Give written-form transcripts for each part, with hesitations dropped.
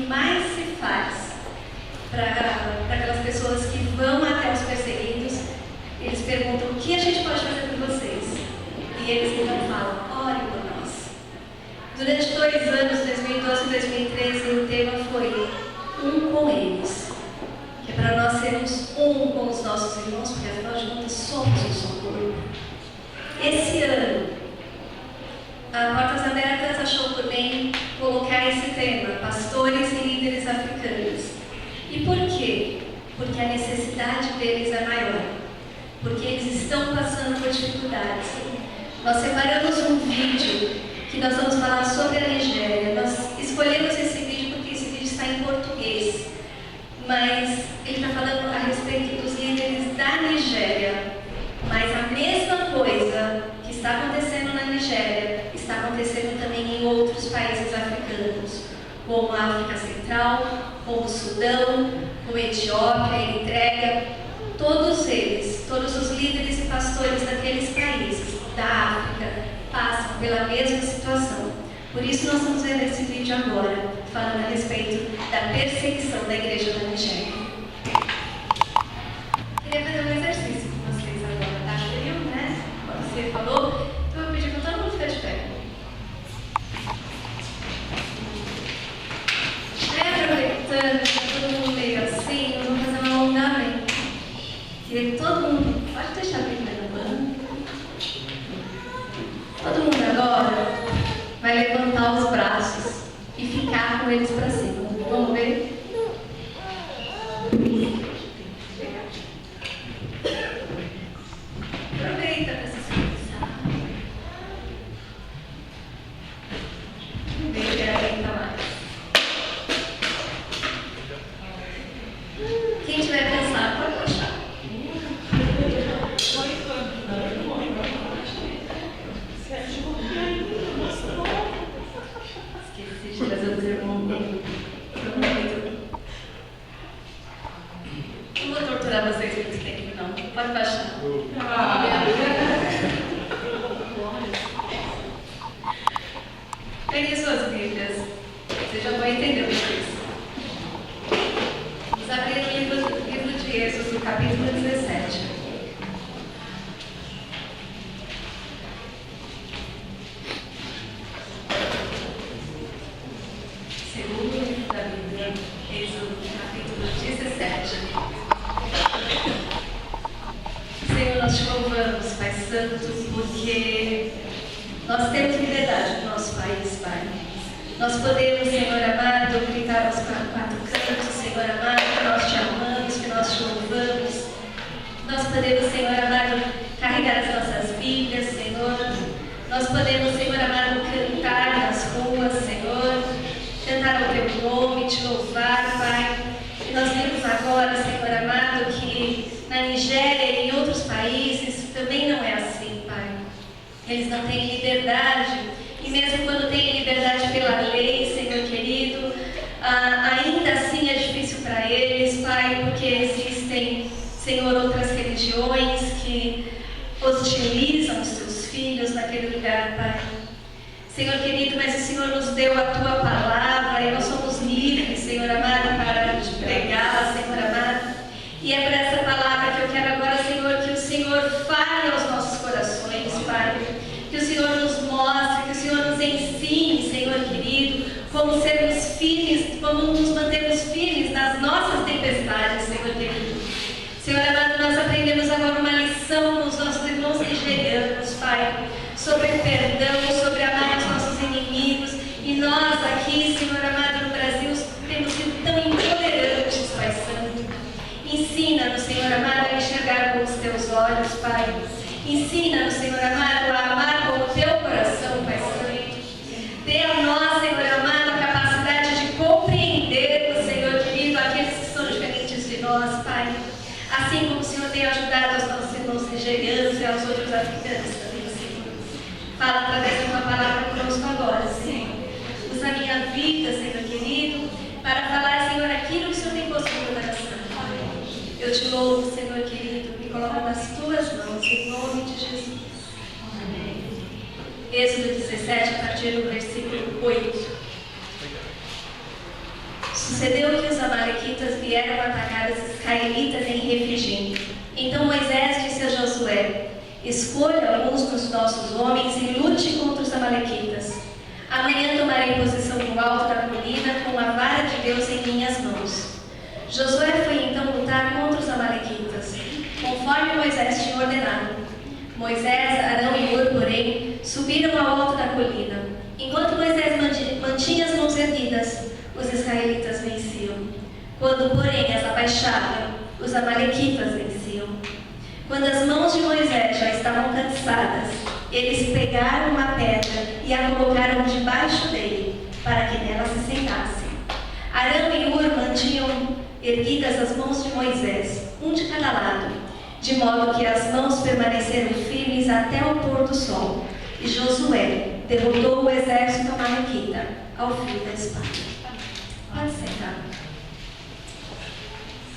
mais se faz para aquelas pessoas que vão até os perseguidos. Eles perguntam: o que a gente pode fazer por vocês? E eles então falam: ore por nós. Durante 2 anos, 2012 e 2013, o tema foi um com eles, que é para nós sermos um com os nossos irmãos, porque afinal de contas somos um só corpo. Esse ano, a Portas Abertas achou por bem colocar esse tema, pastores e líderes africanos. E por quê? Porque a necessidade deles é maior, porque eles estão passando por dificuldades. Nós separamos um vídeo que nós vamos falar sobre a Nigéria. Nós escolhemos esse vídeo porque esse vídeo está em português, mas ele está falando a respeito dos líderes da Nigéria. Mas a mesma coisa que está acontecendo na Nigéria está acontecendo também em outros países africanos, como a África Central, como o Sudão, como a Etiópia, a Eritreia. Todos eles, todos os líderes e pastores daqueles países da África passam pela mesma situação. Por isso nós vamos ver esse vídeo agora, falando a respeito da perseguição da igreja da Nigéria. Queria fazer um exercício com vocês agora. Tá frio, né? Como você falou, então eu vou pedir para todo mundo ficar de pé. Aproveitando que está todo mundo meio assim, nós vamos fazer um alongamento. Queria que todo mundo, pode deixar a Bíblia no banco. Todo mundo agora vai levantar os braços e ficar com eles para cima. Vamos ver? Aproveita para se expressar. Vamos ver que aguenta mais. Quem tiver cansado, pode baixar. Esqueci de trazer o termômetro. Não vou torturar vocês muito tempo, não. Pode baixar. Peguem suas Bíblias. Vocês já vão entender o que é isso. Vamos abrir o livro de Êxodo, capítulo 17. Segundo livro da Bíblia, Êxodo, capítulo 17. Senhor, nós te louvamos, Pai Santo, porque nós temos liberdade no nosso país, Pai. Nós podemos, Senhor amado, gritar aos 4 cantos, Senhor amado, que nós te amamos, que nós te louvamos. Nós podemos, Senhor amado, carregar as nossas Bíblias, Senhor. Nós podemos, Senhor amado, cantar nas ruas, Senhor. Cantar ao teu nome, te louvar, Pai. E nós vimos agora, Senhor amado, que na Nigéria e em outros países também não é assim, Pai. Eles não têm liberdade. E mesmo quando têm liberdade pela lei, Senhor querido, ainda assim é difícil para eles, Pai, porque existem, Senhor, outras religiões que hostilizam os seus filhos naquele lugar, Pai. Senhor querido, mas o Senhor nos deu a Tua palavra e nós somos livres, Senhor amado, para te pregá-la, Senhor amado. E é por essa palavra que eu quero agora, Senhor, que o Senhor fale aos nossos corações, Pai. Que o Senhor nos mostre, que o Senhor nos ensine, Senhor querido, como sermos firmes, como nos mantermos firmes nas nossas tempestades, Senhor querido. Senhor amado, nós aprendemos agora uma lição com os nossos irmãos nigerianos, Pai, sobre perdão, sobre amar os nossos inimigos. E nós aqui, Senhor amado, no Brasil, temos sido tão intolerantes, Pai Santo. Ensina-nos, Senhor amado, a enxergar com os Teus olhos, Pai. Ensina-nos, Senhor amado, a amar com o Teu coração, Pai Santo. Dê a nós, Senhor amado, a capacidade de compreender, Senhor querido, aqueles que são diferentes de nós, Pai. Assim como o Senhor tem ajudado os nossos irmãos nigerianos e aos outros africanos também, Senhor. Fala através da Tua palavra conosco agora, Senhor. Usa a minha vida, Senhor querido, para falar, Senhor, aquilo que o Senhor tem posto no meu coração. Eu te louvo, Senhor querido, me coloco nas Tuas mãos, em nome de Jesus. Amém. Êxodo 17, a partir do versículo 8. Sucedeu que os amalequitas vieram atacar os israelitas em Refidim. Então Moisés disse a Josué: escolha alguns dos nossos homens e lute contra os amalequitas. Amanhã tomarei posição no alto da colina com a vara de Deus em minhas mãos. Josué foi então lutar contra os amalequitas, conforme Moisés tinha ordenado. Moisés, Arão e Hur, porém, subiram ao alto da colina. Enquanto Moisés mantinha as mãos erguidas, os israelitas venciam. Quando, porém, as abaixava, os amalequitas venciam. Quando as mãos de Moisés já estavam cansadas, eles pegaram uma pedra e a colocaram debaixo dele, para que nela se sentassem. Arão e Hur mantinham erguidas as mãos de Moisés, um de cada lado, de modo que as mãos permaneceram firmes até o pôr do sol. E Josué derrotou o exército amalequita ao fio da espada. Pode sentar.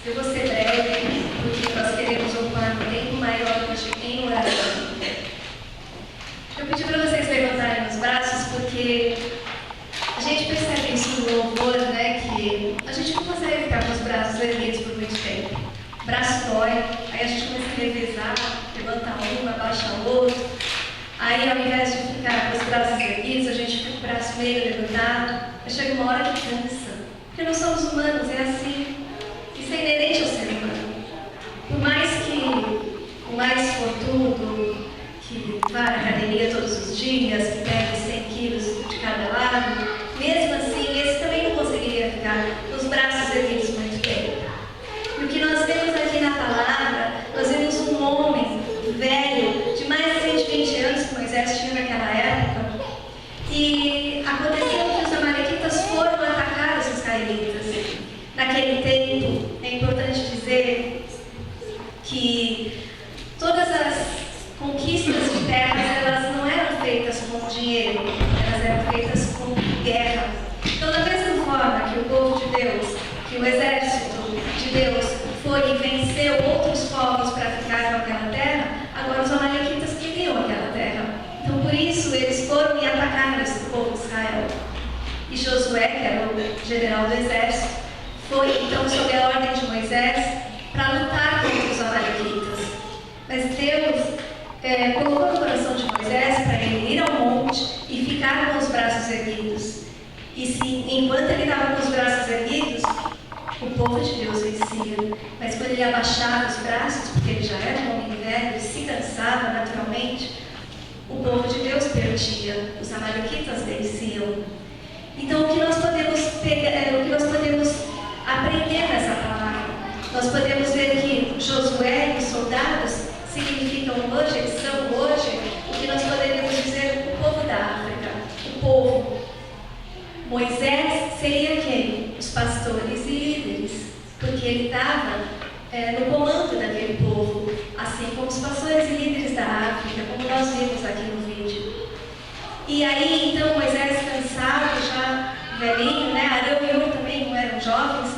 Eu vou ser breve, porque nós queremos ocupar um tempo maior hoje em oração. Eu pedi para vocês levantarem os braços, porque a gente percebe isso no louvor, né? Que a gente não consegue ficar com os braços erguidos por muito tempo. O braço dói, aí a gente começa a revezar, levanta um, abaixa o outro. Aí, ao invés de ficar com os braços erguidos, a gente fica com o braço meio levantado. Aí chega uma hora que cansa. Porque nós somos humanos, é assim. Isso é inerente ao ser humano. Por mais que o mais fortudo, que vá à academia todos os dias, que pegue 100 quilos de cada lado, mesmo assim, esse também não conseguiria ficar com os braços erguidos muito tempo. E o que nós vemos aqui na palavra, nós vemos um homem velho, de mais de 120 anos, que Moisés tinha naquela época, e aconteceu que os amalequitas foram atacar os israelitas. Naquele tempo, é importante dizer que todas as conquistas de terras, elas não eram feitas com dinheiro, elas eram feitas com guerra. Então, da mesma forma que o povo de Deus, que o exército de Deus foi e venceu outros povos para ficar com aquela terra, agora os amalequitas queriam aquela terra. Então, por isso, eles foram e atacaram esse povo de Israel. E Josué, que era o general do exército, foi então sob a ordem de Moisés para lutar contra os amalequitas. Mas Deus colocou no coração de Moisés para ele ir ao monte e ficar com os braços erguidos. E se, enquanto ele estava com os braços erguidos, o povo de Deus vencia. Mas quando ele abaixava os braços, porque ele já era um homem velho e se cansava naturalmente, o povo de Deus perdia, os amalequitas venciam. Então, o que nós podemos aprender nessa palavra? Nós podemos ver que Josué e os soldados significam hoje, eles são hoje, o que nós poderíamos dizer o povo da África, o povo. Moisés seria quem? Os pastores e líderes, porque ele estava no comando daquele povo, assim como os pastores e líderes da África, como nós vimos aqui no vídeo. E aí, então, Moisés cansado, já velhinho, né? Arão e Hur também não eram jovens,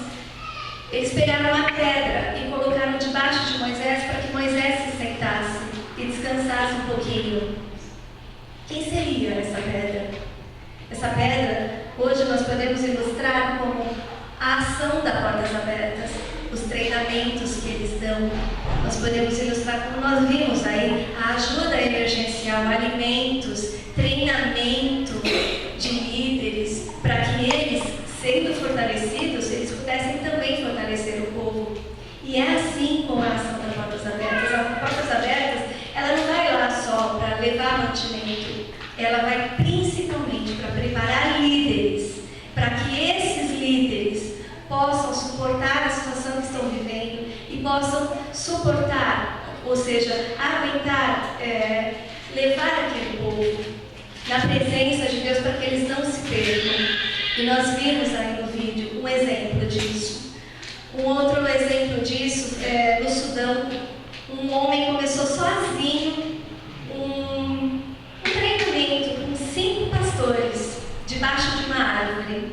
eles pegaram uma pedra e colocaram debaixo de Moisés para que Moisés se sentasse e descansasse um pouquinho. Quem seria essa pedra? Essa pedra, hoje nós podemos ilustrar como a ação da Portas Abertas, os treinamentos que eles dão. Nós podemos ilustrar como nós vimos aí, a ajuda emergencial, alimentos, treinamento de líderes, para que eles, sendo fortalecidos, eles pudessem também fortalecer o povo. E é assim com a ação das Portas Abertas. A Portas Abertas, ela não vai lá só para levar mantimento, ela vai principalmente para preparar líderes, para que esses líderes possam suportar a situação que estão vivendo e possam suportar, ou seja, aguentar, levar aquele povo na presença de Deus para que eles não se percam. E nós vimos aí no vídeo um exemplo disso. Um outro exemplo disso é no Sudão. Um homem começou sozinho um treinamento com 5 pastores debaixo de uma árvore.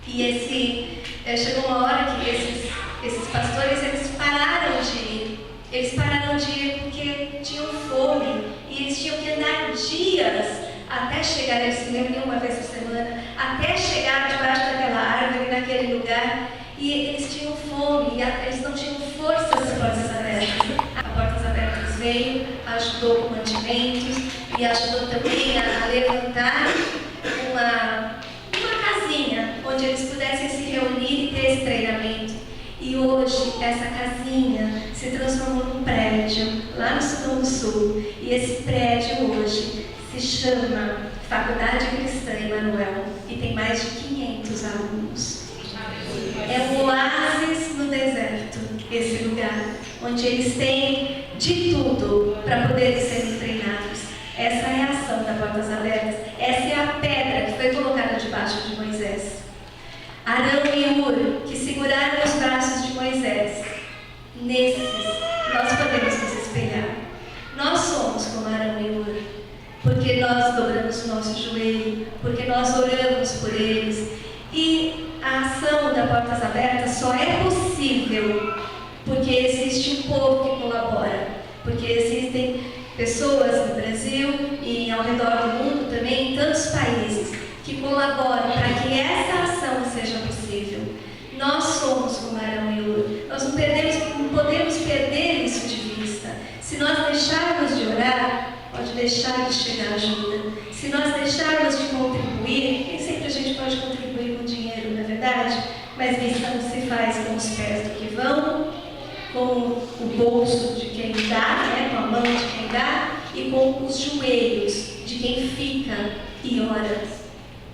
E chegou uma hora que esses pastores eles pararam de ir. Eles pararam de ir porque tinham fome e eles tinham que andar dias até chegar, eles se reuniam uma vez por semana, até chegar debaixo daquela árvore, aquele lugar e eles tinham fome, eles não tinham força das portas abertas. A Portas Abertas veio, ajudou com mantimentos e ajudou também a levantar uma casinha onde eles pudessem se reunir e ter esse treinamento. E hoje essa casinha se transformou num prédio lá no Sudão do Sul. E esse prédio hoje se chama Faculdade Cristã Emanuel e tem mais de 500 alunos. É um oásis no deserto, esse lugar, onde eles têm de tudo para poderem ser treinados. Essa é a ação da Portas Abertas. Essa é a pedra que foi colocada debaixo de Moisés. Arão e Hur, que seguraram os braços de Moisés. Nesses, nós podemos nos espelhar. Nós somos como Arão e Hur, porque nós dobramos o nosso joelho, porque nós oramos por eles. E a ação da Portas Abertas só é possível porque existe um povo que colabora, porque existem pessoas no Brasil e ao redor do mundo também, em tantos países, que colaboram para que essa ação seja possível. Nós somos como Arão e Hur. Nós não podemos perder isso de vista. Se nós deixarmos de orar, pode deixar de chegar ajuda. Se nós deixarmos de contribuir, nem sempre a gente pode contribuir com dinheiro, não é verdade? Mas missão se faz com os pés do que vão, com o bolso de quem dá, com a mão de quem dá, e com os joelhos de quem fica e ora.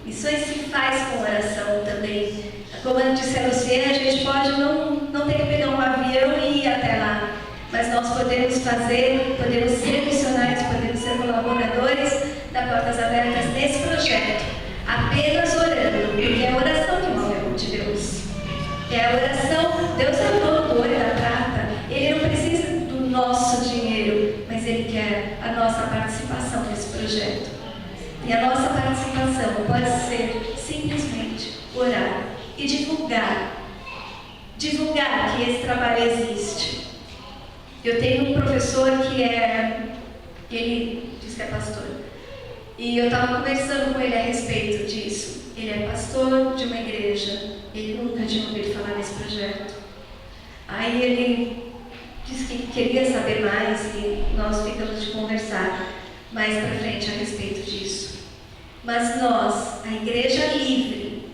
Missões se faz com oração também. Como eu disse a Luciana, a gente pode não ter que pegar um avião e ir até lá. Mas nós podemos ser missionários, podemos ser colaboradores da Portas Abertas nesse projeto. Apenas orando, porque é a oração que move a mão de Deus. É a oração, Deus é o dono do ouro e da prata. Ele não precisa do nosso dinheiro, mas Ele quer a nossa participação nesse projeto. E a nossa participação pode ser simplesmente orar e divulgar que esse trabalho existe. Eu tenho um professor ele diz que é pastor, e eu estava conversando com ele a respeito disso. Ele é pastor de uma igreja, ele nunca tinha ouvido falar nesse projeto. Aí ele disse que queria saber mais e nós ficamos de conversar mais para frente a respeito disso. Mas nós, a Igreja Livre,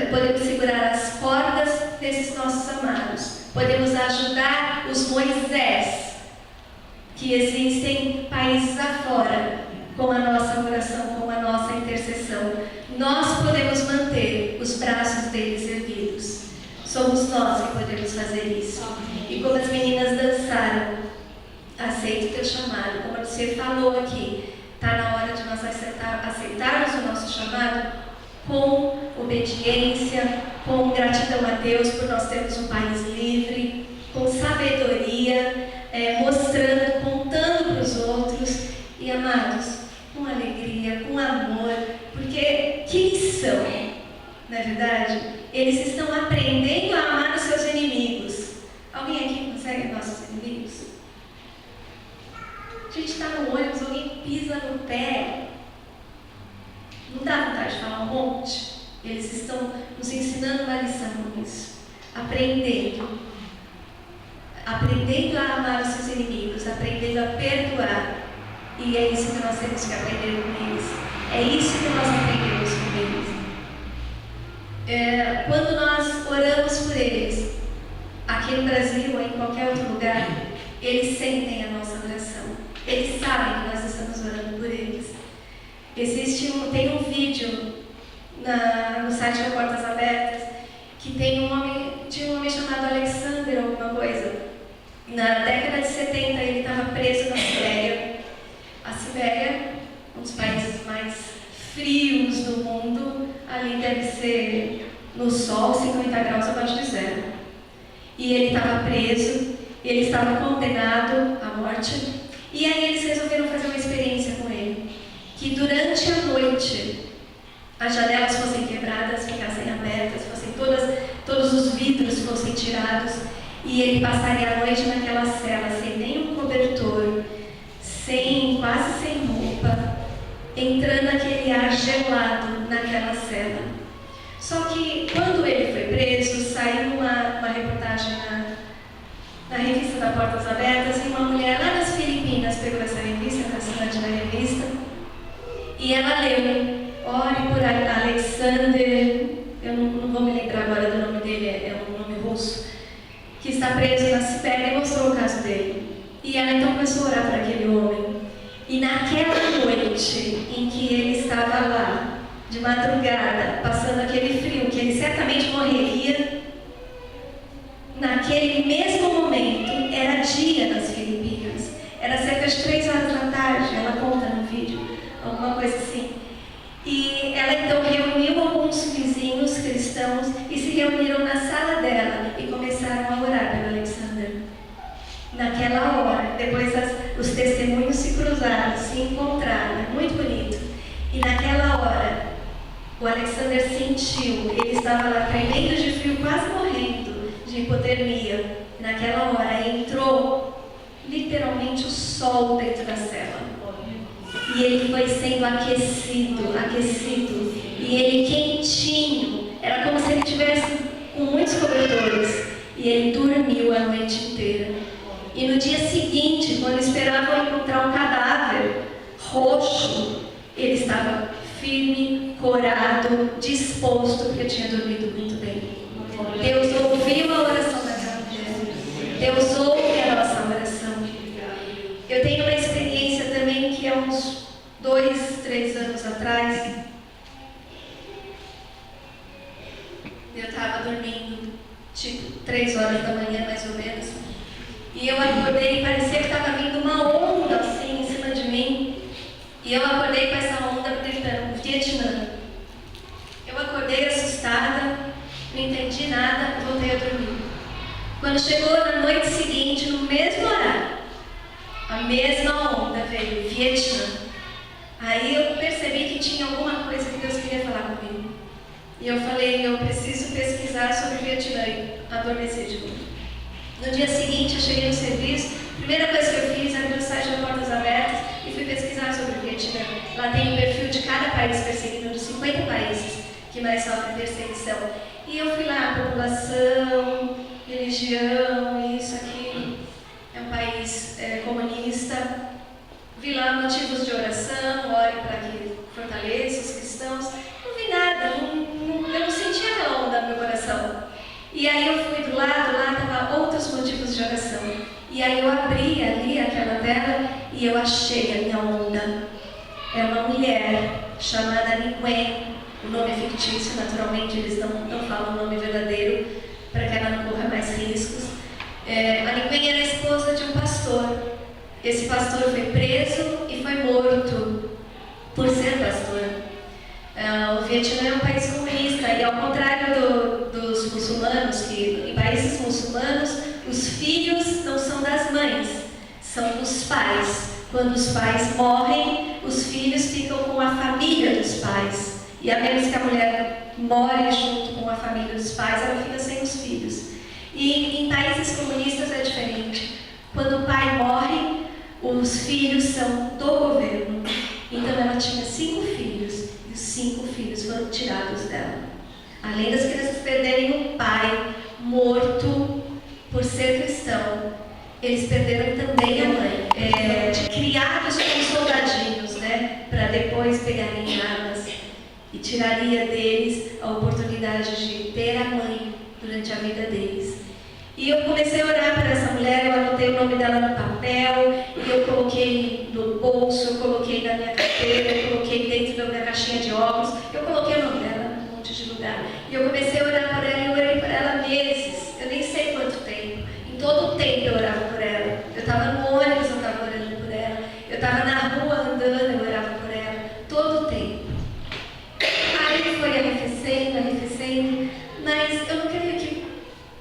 podemos segurar as cordas desses nossos amados, podemos ajudar os Moisés que existem países afora com a nossa oração, com a nossa intercessão. Nós podemos manter os braços deles erguidos. Somos nós que podemos fazer isso. E como as meninas dançaram, aceita o teu chamado, como você falou aqui, está na hora de nós aceitarmos o nosso chamado com obediência, com gratidão a Deus por nós termos um país livre, com sabedoria, mostrando, contando para os outros e, amados, com alegria, com amor, porque que lição, não é verdade? Eles estão aprendendo a amar os seus inimigos. Alguém aqui consegue amar os seus inimigos? A gente está no ônibus, alguém pisa no pé. Não dá vontade de falar um monte? Eles estão nos ensinando uma lição com isso. Aprendendo a amar os seus inimigos, aprendendo a perdoar. E é isso que nós temos que aprender com eles. É isso que nós aprendemos com eles. Quando nós oramos por eles, aqui no Brasil ou em qualquer outro lugar, eles sentem a nossa oração. Eles sabem que nós estamos orando por eles. Tem um vídeo no site da Portas Abertas que tinha um homem chamado Alexander alguma coisa. Na década de 70 ele estava preso na Sibéria. A Sibéria, um dos países mais frios do mundo, ali deve ser no sol 50 graus abaixo de zero. E ele estava preso, ele estava condenado à morte. E aí eles resolveram fazer uma experiência com ele, que durante a noite as janelas fossem quebradas, ficassem abertas, todos os vidros fossem tirados, e ele passaria a noite naquela cela sem nenhum cobertor, quase sem roupa, entrando aquele ar gelado naquela cela. Só que quando ele foi preso, saiu uma reportagem na revista da Portas Abertas, e uma mulher lá nas Filipinas pegou essa revista, na assinante da revista, e ela leu: ore por Alexander, eu não vou me lembrar agora do nome dele, é um nome russo, que está preso na Sibéria, e mostrou o caso dele. E ela então começou a orar por aquele homem. E naquela noite em que ele estava lá, de madrugada, passando aquele frio, que ele certamente morreria, naquele mesmo momento, era dia nas Filipinas, era cerca de 3 horas da tarde, ela conta no vídeo, alguma coisa assim. E ela então reuniu alguns vizinhos cristãos e se reuniram na sala dela e começaram a orar pelo Alexander. Naquela hora, depois os testemunhos se cruzaram, se encontraram, é muito bonito. E naquela hora, o Alexander sentiu, ele estava lá tremendo de frio, quase morrendo de hipotermia. Naquela hora entrou literalmente o sol dentro da cela. E ele foi sendo aquecido, e ele quentinho, era como se ele tivesse com muitos cobertores. E ele dormiu a noite inteira. E no dia seguinte, quando esperavam encontrar um cadáver roxo, ele estava firme, corado, disposto, porque tinha dormido muito bem. Deus ouviu a oração daquela mulher. Deus ouve a nossa oração. Eu tenho uma experiência também que há uns 2, 3 anos atrás, eu estava dormindo, tipo 3 horas da manhã mais ou menos, e eu acordei e parecia que estava vindo uma onda assim em cima de mim, e eu acordei com essa onda gritando: Vietnã. Eu acordei assustada, não entendi nada e voltei a dormir. Quando chegou na noite seguinte, no mesmo horário, a mesma onda veio: Vietnã. Aí eu percebi que tinha alguma coisa que Deus queria falar comigo. E eu falei: eu preciso pesquisar sobre o Vietnã, e adormeci de novo. No dia seguinte, eu cheguei no serviço, a primeira coisa que eu fiz, abri o site da Portas Abertas e fui pesquisar sobre o Vietnã. Lá tem um perfil de cada país perseguido, dos 50 países que mais sofrem perseguição. E eu fui lá: população, religião, isso aqui, é um país comunista. Vi lá motivos de oração, ore para que fortaleça os cristãos. Não vi nada, eu não sentia aquela onda no meu coração. E aí eu fui do lado, lá estavam outros motivos de oração. E aí eu abri ali aquela tela e eu achei a minha onda. É uma mulher chamada Nguyen. O nome é fictício, naturalmente, eles não falam o nome verdadeiro, para que ela não corra mais riscos. A Nguyen era esposa de um pastor. Esse pastor foi preso e foi morto por ser pastor. O Vietnã é um país comunista, e ao contrário dos muçulmanos, que em países muçulmanos os filhos não são das mães, são dos pais. Quando os pais morrem, os filhos ficam com a família dos pais. E a menos que a mulher more junto com a família dos pais, ela fica sem os filhos. E em países comunistas é diferente. Quando o pai morre, os filhos são do governo. Então ela tinha 5 filhos, e os 5 filhos foram tirados dela. Além das crianças perderem o pai morto por ser cristão, eles perderam também a mãe, criados como soldadinhos, né, para depois pegarem armas, e tiraria deles a oportunidade de ter a mãe durante a vida deles. E eu comecei a orar por essa mulher, eu anotei o nome dela no papel, e eu coloquei no bolso, eu coloquei na minha carteira, eu coloquei dentro da minha caixinha de óculos, eu coloquei o nome dela num monte de lugar. E eu comecei a orar por ela, e eu orei por ela meses, eu nem sei quanto tempo. Em todo o tempo eu orava por ela. Eu estava no ônibus, eu estava orando por ela. Eu estava na rua andando, eu orava por ela. Todo o tempo. Aí foi arrefecendo, mas eu não creio que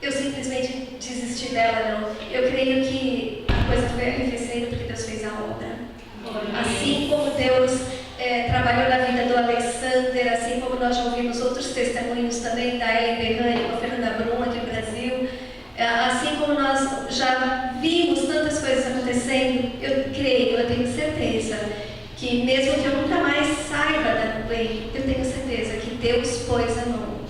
eu simplesmente desisti dela, não. Eu creio que a coisa foi arrefecendo porque Deus fez a obra. Assim como Deus trabalhou na vida do Alexander, assim como nós já ouvimos outros testemunhos também da Ellen Berrani com a Fernanda Brum aqui no Brasil, assim como nós já vimos tantas coisas acontecendo, eu creio, eu tenho certeza que mesmo que eu nunca mais saiba da Nguyen, eu tenho certeza que Deus pôs a mão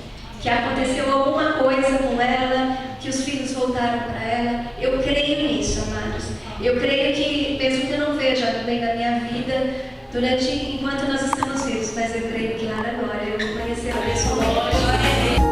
que aconteceu alguma coisa com ela, que os filhos voltaram para ela. Eu creio nisso, amados. Eu creio que, mesmo que eu não veja bem na minha vida, enquanto nós estamos vivos, mas eu creio que lá na glória eu vou conhecer a pessoa.